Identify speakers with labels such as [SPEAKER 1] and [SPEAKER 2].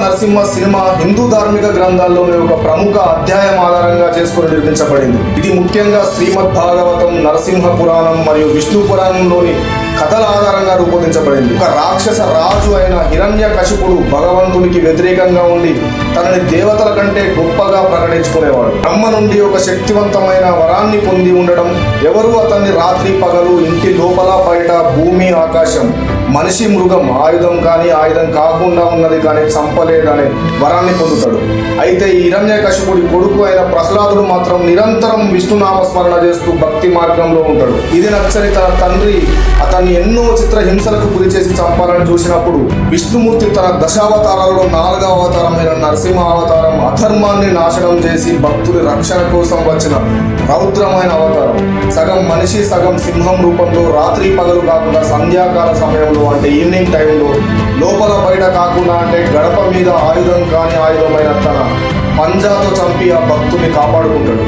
[SPEAKER 1] Narasimha cinema Hindu ధార్మిక గ్రంథాల్లోని ఒక ప్రముఖ అధ్యాయం ఆధారంగా చేసుకుని నిర్మించబడింది. ఇది ముఖ్యంగా శ్రీమద్ భాగవతం, నరసింహ పురాణం మరియు విష్ణు పురాణంలోని కథల ఆధారంగా రూపొందించబడింది. ఒక రాక్షస రాజు అయిన హిరణ్యకశిపుడు భగవంతునికి వ్యతిరేకంగా ఉండి తనని దేవతల కంటే గొప్పగా ప్రకటించుకునేవాడు. బ్రహ్మ నుండి ఒక శక్తివంతమైన వరాన్ని పొంది ఉండడం, ఎవరు అతన్ని రాత్రి పగలు ఇంటి లోపల బయట భూమి ఆకాశం మనిషి మృగం ఆయుధం కానీ ఆయుధం కాకుండా ఉన్నది కానీ చంపలేదనే వరాన్ని పొందుతాడు. అయితే ఈ హిరణ్యకశిపుడి కొడుకు అయిన ప్రహ్లాదుడు మాత్రం నిరంతరం విష్ణునామస్మరణ చేస్తూ భక్తి మార్గంలో ఉంటాడు. ఇది నచ్చని తన తండ్రి అతన్ని ఎన్నో చిత్ర హింసలకు గురి చేసి చంపాలని చూసినప్పుడు విష్ణుమూర్తి తన దశావతారాలలో 4వ అవతారమైన నరసింహ అవతారం అధర్మాన్ని నాశనం చేసి భక్తుడి రక్షణ కోసం వచ్చిన రౌద్రమైన అవతారం. సగం మనిషి సగం సింహం రూపంలో రాత్రి పగలు కాకుండా సంధ్యాకాల సమయంలో అంటే ఈవినింగ్ టైంలో లోపల బయట కాకుండా అంటే గడప మీద ఆయుధం కాని ఆయుధమైన తన పంజాతో చంపి ఆ భక్తుని కాపాడుకుంటాడు.